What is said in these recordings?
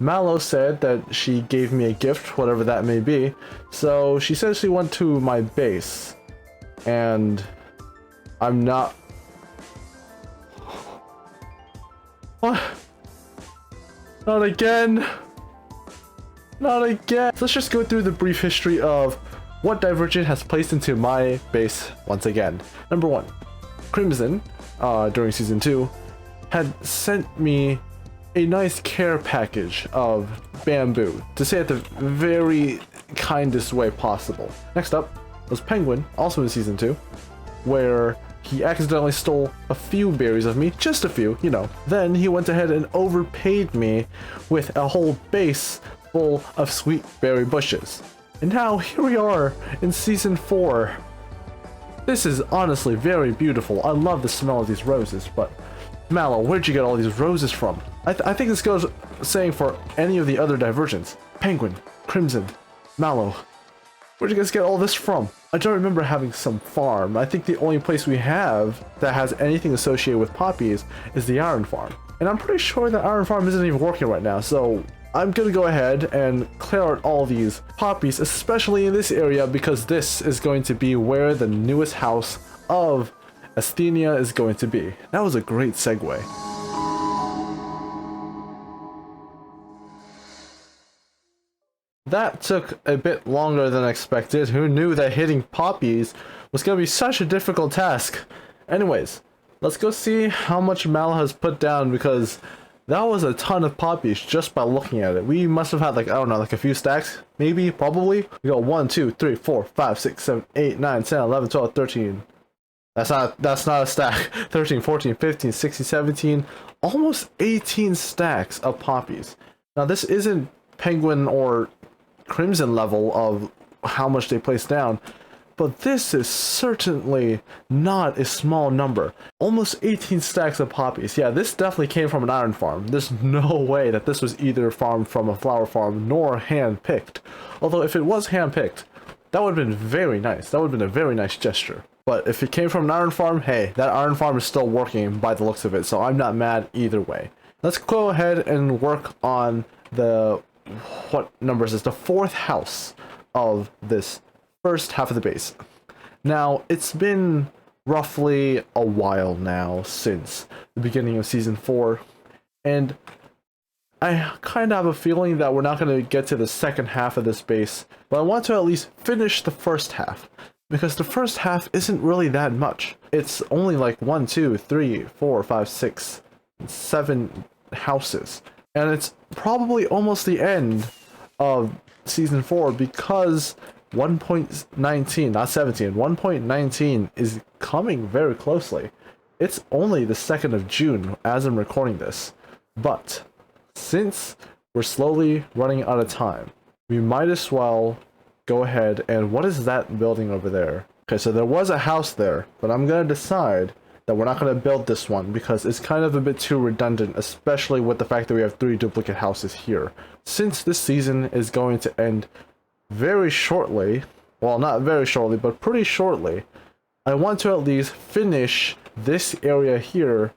Mallow said that she gave me a gift, whatever that may be. So she said she went to my base. And I'm not... What? Not again. Not again. So let's just go through the brief history of what Divergent has placed into my base once again. Number 1, Crimson, during Season 2, had sent me a nice care package of bamboo, to say it the very kindest way possible. Next up was Penguin, also in Season 2, where he accidentally stole a few berries of me, just a few, you know. Then he went ahead and overpaid me with a whole base full of sweet berry bushes. And now here we are in Season 4. This is honestly very beautiful. I love the smell of these roses, but Mallow, where'd you get all these roses from? I think this goes saying for any of the other Divergents. Penguin, Crimson, Mallow, where'd you guys get all this from? I don't remember having some farm. I think the only place we have that has anything associated with poppies is the iron farm. And I'm pretty sure the iron farm isn't even working right now, so I'm gonna go ahead and clear out all these poppies, especially in this area, because this is going to be where the newest house of Asthenia is going to be. That was a great segue. That took a bit longer than expected. Who knew that hitting poppies was going to be such a difficult task? Anyways, let's go see how much Mal has put down, because that was a ton of poppies just by looking at it. We must have had like, I don't know, like a few stacks, maybe, probably. We got 1, 2, 3, 4, 5, 6, 7, 8, 9, 10, 11, 12, 13. That's not a stack. 13, 14, 15, 16, 17, almost 18 stacks of poppies. Now this isn't Penguin or Crimson level of how much they place down, but this is certainly not a small number. Almost 18 stacks of poppies. Yeah, this definitely came from an iron farm. There's no way that this was either farmed from a flower farm nor hand-picked. Although if it was hand-picked, that would have been very nice. That would have been a very nice gesture. But if it came from an iron farm, hey, that iron farm is still working by the looks of it, so I'm not mad either way. Let's go ahead and work on the, what number is this? The 4th house of this first half of the base. Now, it's been roughly a while now since the beginning of Season 4, and I kind of have a feeling that we're not going to get to the second half of this base, but I want to at least finish the first half, because the first half isn't really that much. It's only like 1, 2, 3, 4, 5, 6, 7 houses, and it's probably almost the end of Season 4, because 1.19, not 17, 1.19 is coming very closely. It's only the 2nd of June as I'm recording this, but since we're slowly running out of time, we might as well go ahead and, what is that building over there? Okay, so there was a house there, but I'm gonna decide that we're not gonna build this one because it's kind of a bit too redundant, especially with the fact that we have 3 duplicate houses here. Since this season is going to end very shortly, well, not very shortly, but pretty shortly, I want to at least finish this area here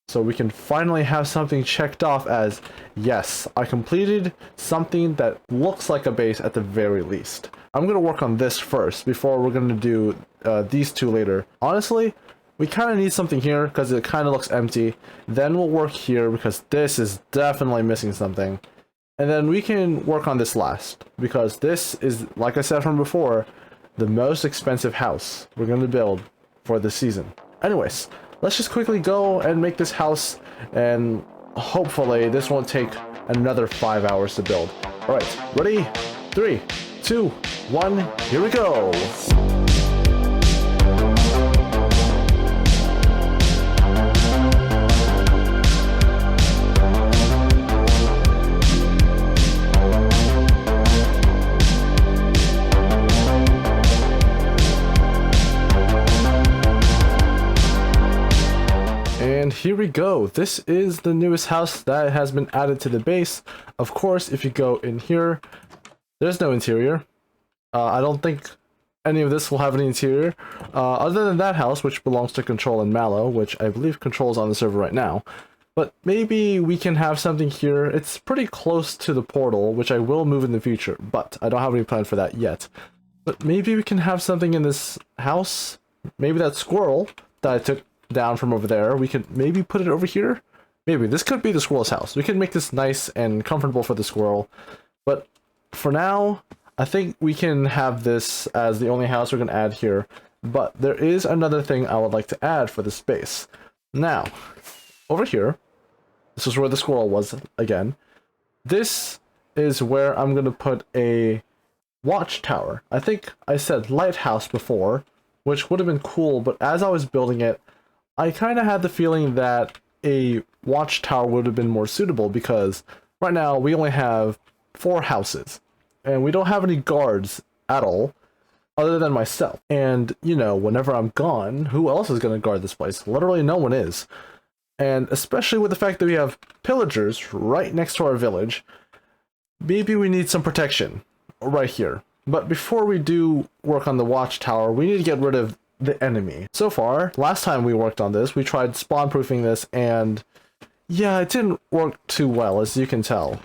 so we can finally have something checked off as, yes, I completed something that looks like a base at the very least. I'm going to work on this first before we're going to do these two later. Honestly, we kind of need something here because it kind of looks empty. Then we'll work here because this is definitely missing something. And then we can work on this last, because this is, like I said from before, the most expensive house we're going to build for this season. Anyways, let's just quickly go and make this house, and hopefully this won't take another 5 hours to build. Alright, ready? 3, 2, 1, here we go! And here we go. This is the newest house that has been added to the base. Of course, if you go in here, there's no interior. I don't think any of this will have an interior. Other than that house, which belongs to Control and Mallow, which I believe Control's on the server right now. But maybe we can have something here. It's pretty close to the portal, which I will move in the future, but I don't have any plan for that yet. But maybe we can have something in this house. Maybe that squirrel that I took down from over there, we could maybe put it over here. Maybe this could be the squirrel's house. We can make this nice and comfortable for the squirrel. But for now, I think we can have this as the only house we're going to add here. But there is another thing I would like to add for the space. Now, over here, this is where the squirrel was again. This is where I'm going to put a watchtower. I think I said lighthouse before, which would have been cool, but as I was building it, I kind of had the feeling that a watchtower would have been more suitable because right now we only have 4 houses and we don't have any guards at all other than myself. And, you know, whenever I'm gone, who else is going to guard this place? Literally no one is. And especially with the fact that we have pillagers right next to our village, maybe we need some protection right here. But before we do work on the watchtower, we need to get rid of the enemy. So far, last time we worked on this, we tried spawn-proofing this, and yeah, it didn't work too well, as you can tell.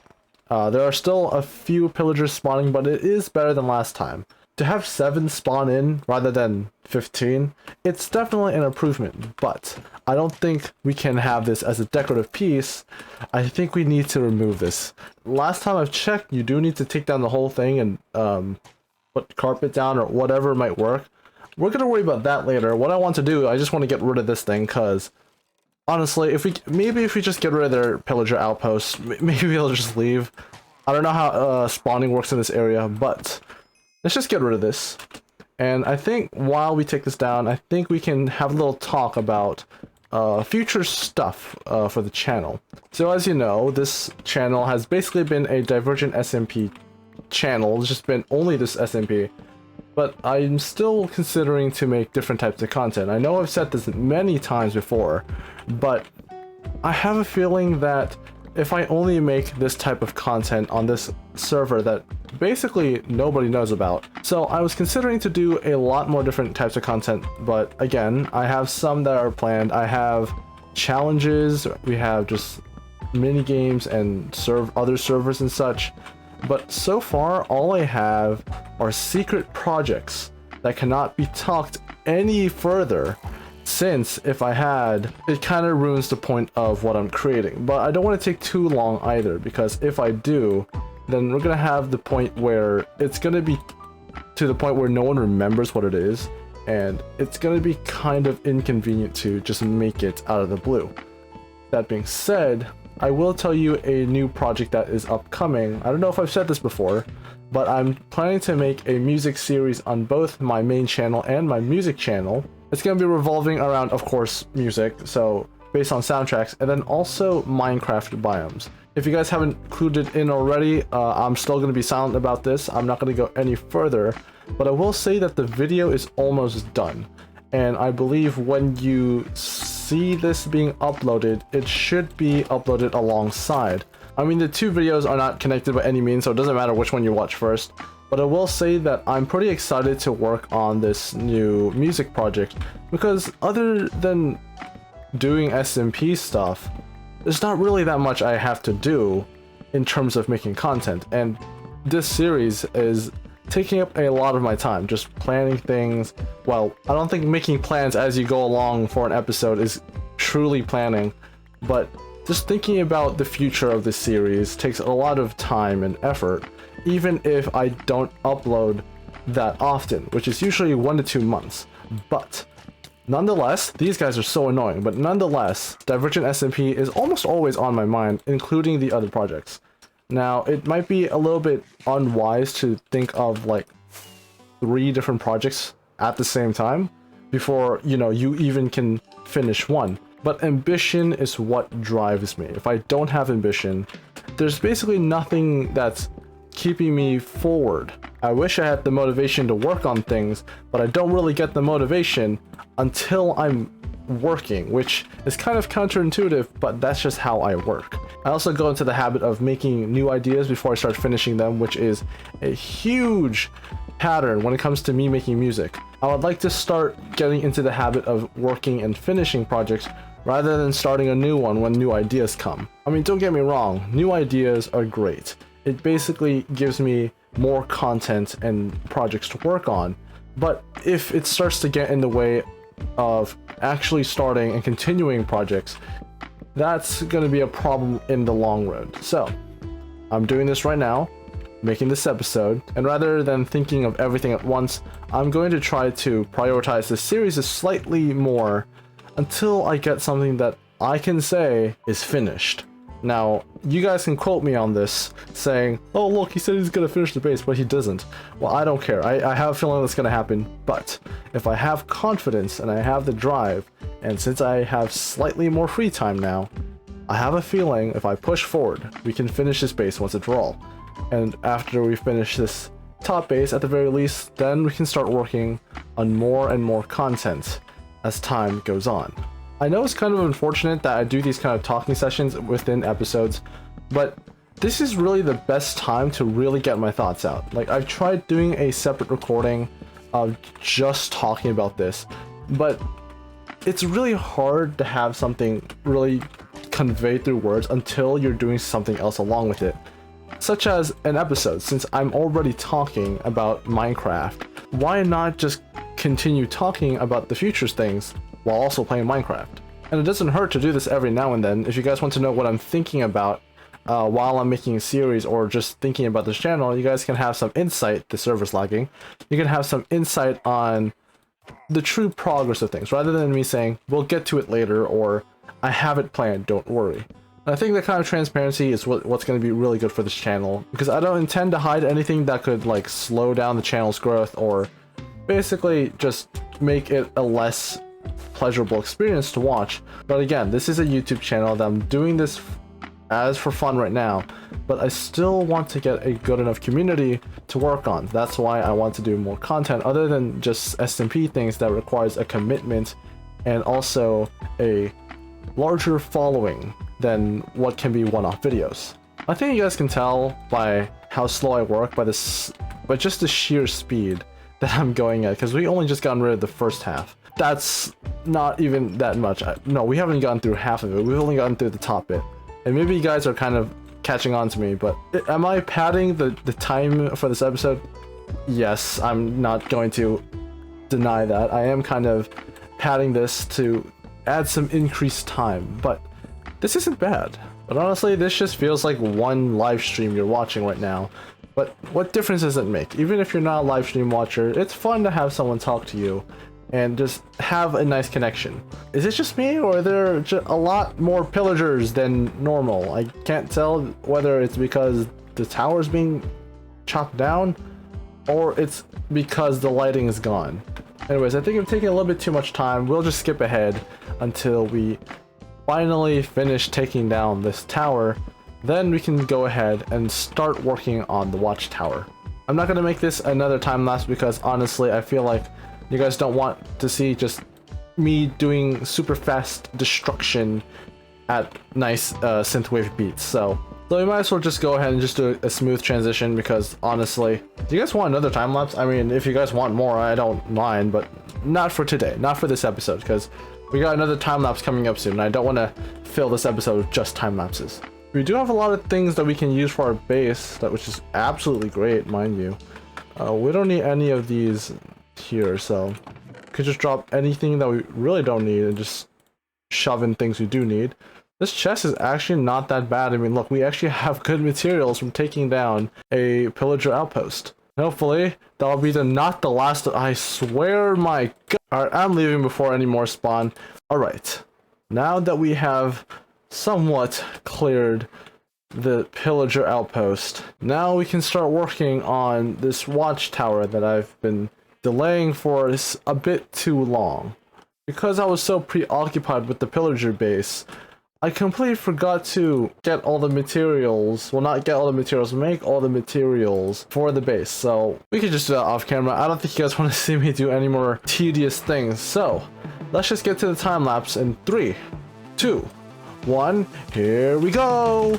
There are still a few pillagers spawning, but it is better than last time. To have 7 spawn in rather than 15, it's definitely an improvement, but I don't think we can have this as a decorative piece. I think we need to remove this. Last time I've checked, you do need to take down the whole thing and put carpet down or whatever might work. We're going to worry about that later. What I want to do, I just want to get rid of this thing because honestly, if we just get rid of their pillager outposts, maybe they'll just leave. I don't know how spawning works in this area, but let's just get rid of this. And I think while we take this down, I think we can have a little talk about future stuff for the channel. So as you know, this channel has basically been a Divergent SMP channel. It's just been only this SMP. But I'm still considering to make different types of content. I know I've said this many times before, but I have a feeling that if I only make this type of content on this server that basically nobody knows about. So I was considering to do a lot more different types of content, but again, I have some that are planned. I have challenges, we have just mini games and other servers and such. But so far, all I have are secret projects that cannot be talked any further, since if I had, it kind of ruins the point of what I'm creating. But I don't want to take too long either, because if I do, then we're going to have the point where it's going to be to the point where no one remembers what it is, and it's going to be kind of inconvenient to just make it out of the blue. That being said, I will tell you a new project that is upcoming. I don't know if I've said this before, but I'm planning to make a music series on both my main channel and my music channel. It's going to be revolving around, of course, music, so based on soundtracks, and then also Minecraft biomes. If you guys haven't clued it in already, I'm still going to be silent about this. I'm not going to go any further, but I will say that the video is almost done. And I believe when you see this being uploaded, it should be uploaded alongside. I mean, the 2 videos are not connected by any means, so it doesn't matter which one you watch first. But I will say that I'm pretty excited to work on this new music project, because other than doing SMP stuff, there's not really that much I have to do in terms of making content. And this series is taking up a lot of my time, just planning things. Well, I don't think making plans as you go along for an episode is truly planning, but just thinking about the future of this series takes a lot of time and effort, even if I don't upload that often, which is usually 1 to 2 months. But nonetheless, these guys are so annoying, but nonetheless, Divergent SMP is almost always on my mind, including the other projects. Now, it might be a little bit unwise to think of like 3 different projects at the same time before, you know, you even can finish one. But ambition is what drives me. If I don't have ambition, there's basically nothing that's keeping me forward. I wish I had the motivation to work on things, but I don't really get the motivation until I'm working, which is kind of counterintuitive, but that's just how I work. I also go into the habit of making new ideas before I start finishing them, which is a huge pattern when it comes to me making music. I would like to start getting into the habit of working and finishing projects rather than starting a new one when new ideas come. I mean, don't get me wrong, new ideas are great. It basically gives me more content and projects to work on, but if it starts to get in the way of actually starting and continuing projects, that's going to be a problem in the long run. So I'm doing this right now, making this episode, and rather than thinking of everything at once, I'm going to try to prioritize this series slightly more until I get something that I can say is finished. Now, you guys can quote me on this, saying, oh look, he said he's gonna finish the base, but he doesn't. Well, I don't care. I have a feeling that's gonna happen, but if I have confidence and I have the drive, and since I have slightly more free time now, I have a feeling if I push forward, we can finish this base once it's all. And after we finish this top base, at the very least, then we can start working on more and more content as time goes on. I know it's kind of unfortunate that I do these kind of talking sessions within episodes, but this is really the best time to really get my thoughts out. Like, I've tried doing a separate recording of just talking about this, but it's really hard to have something really conveyed through words until you're doing something else along with it. Such as an episode. Since I'm already talking about Minecraft, why not just continue talking about the futures things while also playing Minecraft? And it doesn't hurt to do this every now and then. If you guys want to know what I'm thinking about while I'm making a series or just thinking about this channel, you guys can have some insight. The server's lagging. You can have some insight on the true progress of things, rather than me saying, we'll get to it later, or I have it planned, don't worry. And I think that kind of transparency is what's going to be really good for this channel, because I don't intend to hide anything that could like slow down the channel's growth or basically just make it a less pleasurable experience to watch. But again, this is a YouTube channel that I'm doing this as for fun right now, but I still want to get a good enough community to work on. That's why I want to do more content other than just SMP things that requires a commitment and also a larger following than what can be one-off videos. I think you guys can tell by how slow I work by just the sheer speed that I'm going at, because we only just gotten rid of the first half. That's not even that much. No, we haven't gotten through half of it. We've only gotten through the top bit. And maybe you guys are kind of catching on to me, but am I padding the time for this episode? Yes, I'm not going to deny that. I am kind of padding this to add some increased time, but this isn't bad. But honestly, this just feels like one live stream you're watching right now. But what difference does it make? Even if you're not a live stream watcher, it's fun to have someone talk to you and just have a nice connection. Is it just me, or are there a lot more pillagers than normal? I can't tell whether it's because the tower's being chopped down or it's because the lighting is gone. Anyways, I think I'm taking a little bit too much time. We'll just skip ahead until we finally finish taking down this tower. Then we can go ahead and start working on the watchtower. I'm not going to make this another time lapse because honestly I feel like you guys don't want to see just me doing super fast destruction at nice synthwave beats. So we might as well just go ahead and just do a smooth transition, because honestly, do you guys want another time lapse? I mean, if you guys want more, I don't mind, but not for today, not for this episode, because we got another time lapse coming up soon and I don't want to fill this episode with just time lapses. We do have a lot of things that we can use for our base, which is absolutely great, mind you. We don't need any of these here, so we could just drop anything that we really don't need and just shove in things we do need. This chest is actually not that bad. I mean, look, we actually have good materials from taking down a pillager outpost. Hopefully, that'll be not the last. I swear, my God. Alright, I'm leaving before any more spawn. Alright, now that we have somewhat cleared the pillager outpost, now we can start working on this watchtower that I've been delaying for a bit too long. Because I was so preoccupied with the pillager base, I completely forgot to get all the materials. Well, not get all the materials, make all the materials for the base. So we could just do that off camera. I don't think you guys want to see me do any more tedious things. So let's just get to the time lapse in 3, 2, 1. Here we go.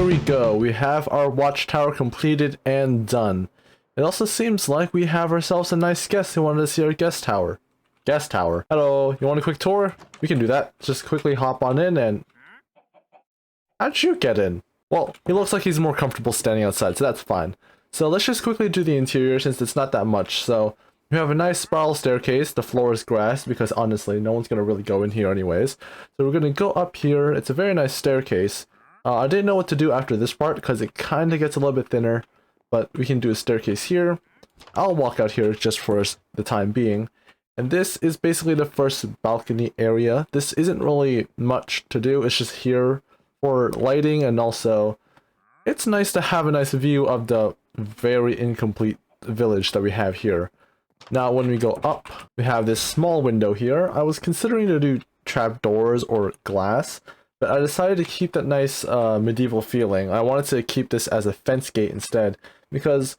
we go. We have our watchtower completed and done. It also seems like we have ourselves a nice guest who wanted to see our guest tower. Guest tower. Hello, you want a quick tour? We can do that. Just quickly hop on in and... How'd you get in? Well, he looks like he's more comfortable standing outside, so that's fine. So let's just quickly do the interior since it's not that much. So we have a nice spiral staircase. The floor is grass because honestly, no one's going to really go in here anyways. So we're going to go up here. It's a very nice staircase. I didn't know what to do after this part because it kind of gets a little bit thinner. But we can do a staircase here. I'll walk out here just for the time being. And this is basically the first balcony area. This isn't really much to do. It's just here for lighting, and also it's nice to have a nice view of the very incomplete village that we have here. Now when we go up, we have this small window here. I was considering to do trapdoors or glass, but I decided to keep that nice medieval feeling. I wanted to keep this as a fence gate instead, because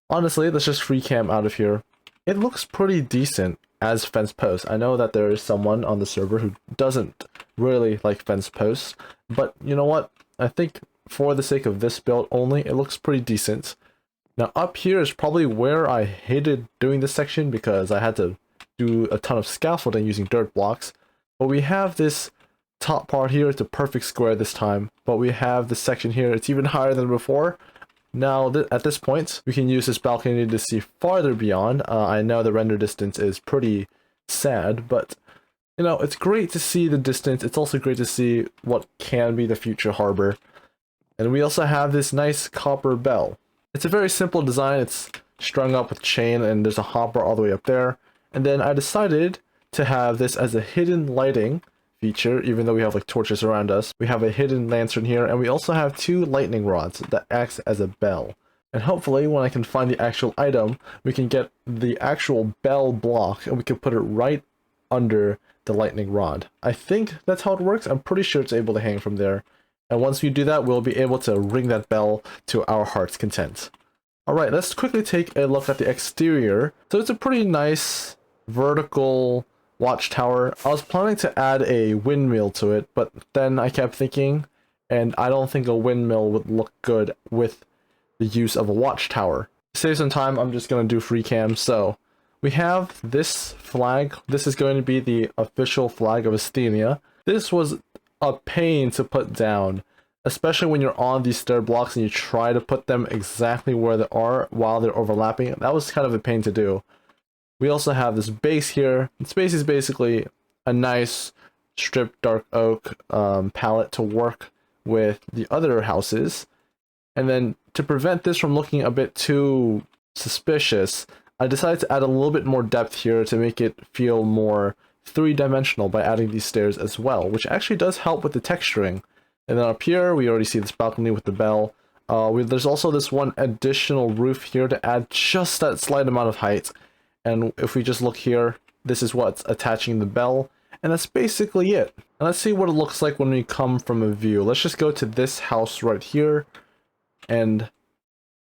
honestly, let's just free cam out of here. It looks pretty decent as fence posts. I know that there is someone on the server who doesn't really like fence posts, but you know what? I think for the sake of this build only, it looks pretty decent. Now up here is probably where I hated doing this section because I had to do a ton of scaffolding using dirt blocks. But we have this top part here. It's a perfect square this time. But we have this section here. It's even higher than before. Now at this point, we can use this balcony to see farther beyond. I know the render distance is pretty sad, but you know, it's great to see the distance. It's also great to see what can be the future harbor. And we also have this nice copper bell. It's a very simple design. It's strung up with chain and there's a hopper all the way up there. And then I decided to have this as a hidden lighting feature, even though we have like torches around us. We have a hidden lantern here, and we also have 2 lightning rods that acts as a bell. And hopefully when I can find the actual item, we can get the actual bell block and we can put it right under the lightning rod. I think that's how it works. I'm pretty sure it's able to hang from there. And once we do that, we'll be able to ring that bell to our heart's content. Alright, let's quickly take a look at the exterior. So it's a pretty nice vertical watchtower. I was planning to add a windmill to it, but then I kept thinking, and I don't think a windmill would look good with the use of a watchtower. To save some time, I'm just going to do free cam. So we have this flag. This is going to be the official flag of Asthenia. This was a pain to put down, especially when you're on these stair blocks and you try to put them exactly where they are while they're overlapping. That was kind of a pain to do. We also have this base here. This base is basically a nice stripped dark oak palette to work with the other houses. And then to prevent this from looking a bit too suspicious, I decided to add a little bit more depth here to make it feel more three-dimensional by adding these stairs as well, which actually does help with the texturing. And then up here, we already see this balcony with the bell. There's also this one additional roof here to add just that slight amount of height. And if we just look here, this is what's attaching the bell. And that's basically it. And let's see what it looks like when we come from a view. Let's just go to this house right here. And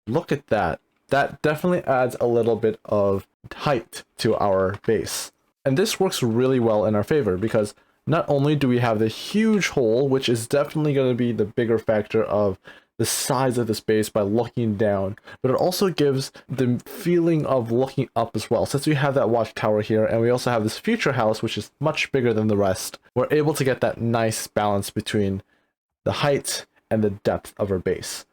look at that. That definitely adds a little bit of height to our base. And this works really well in our favor because not only do we have the huge hole, which is definitely going to be the bigger factor of the size of this base by looking down, but it also gives the feeling of looking up as well. Since we have that watchtower here and we also have this future house, which is much bigger than the rest, we're able to get that nice balance between the height and the depth of our base.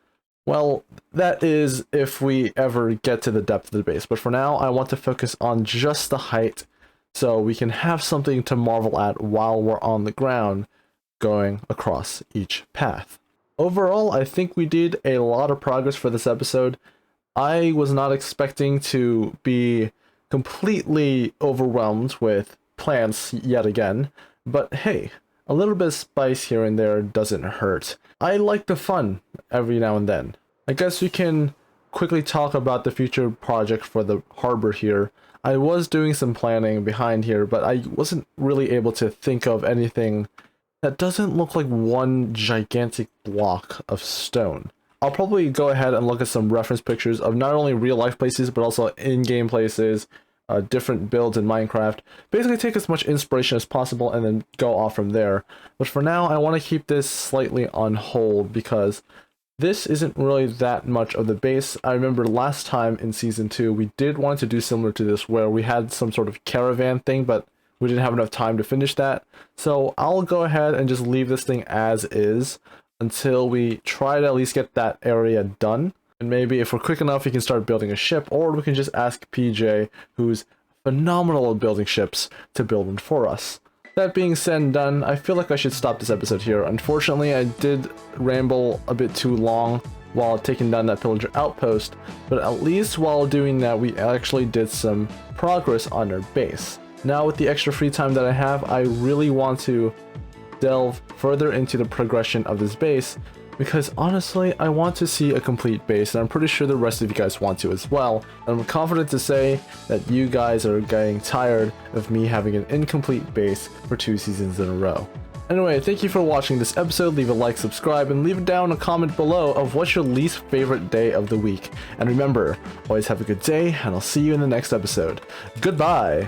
Well, that is if we ever get to the depth of the base, but for now I want to focus on just the height so we can have something to marvel at while we're on the ground going across each path. Overall, I think we did a lot of progress for this episode. I was not expecting to be completely overwhelmed with plants yet again, but hey, a little bit of spice here and there doesn't hurt. I like the fun every now and then. I guess we can quickly talk about the future project for the harbor here. I was doing some planning behind here, but I wasn't really able to think of anything that doesn't look like one gigantic block of stone. I'll probably go ahead and look at some reference pictures of not only real life places, but also in-game places, different builds in Minecraft. Basically take as much inspiration as possible and then go off from there. But for now, I want to keep this slightly on hold because this isn't really that much of the base. I remember last time in season 2, we did want to do similar to this where we had some sort of caravan thing, but we didn't have enough time to finish that. So I'll go ahead and just leave this thing as is until we try to at least get that area done. And maybe if we're quick enough, we can start building a ship, or we can just ask PJ, who's phenomenal at building ships, to build one for us. That being said and done, I feel like I should stop this episode here. Unfortunately, I did ramble a bit too long while taking down that pillager outpost, but at least while doing that, we actually did some progress on our base. Now with the extra free time that I have, I really want to delve further into the progression of this base, because honestly, I want to see a complete base, and I'm pretty sure the rest of you guys want to as well. And I'm confident to say that you guys are getting tired of me having an incomplete base for 2 seasons in a row. Anyway, thank you for watching this episode. Leave a like, subscribe, and leave down a comment below of what's your least favorite day of the week. And remember, always have a good day, and I'll see you in the next episode. Goodbye!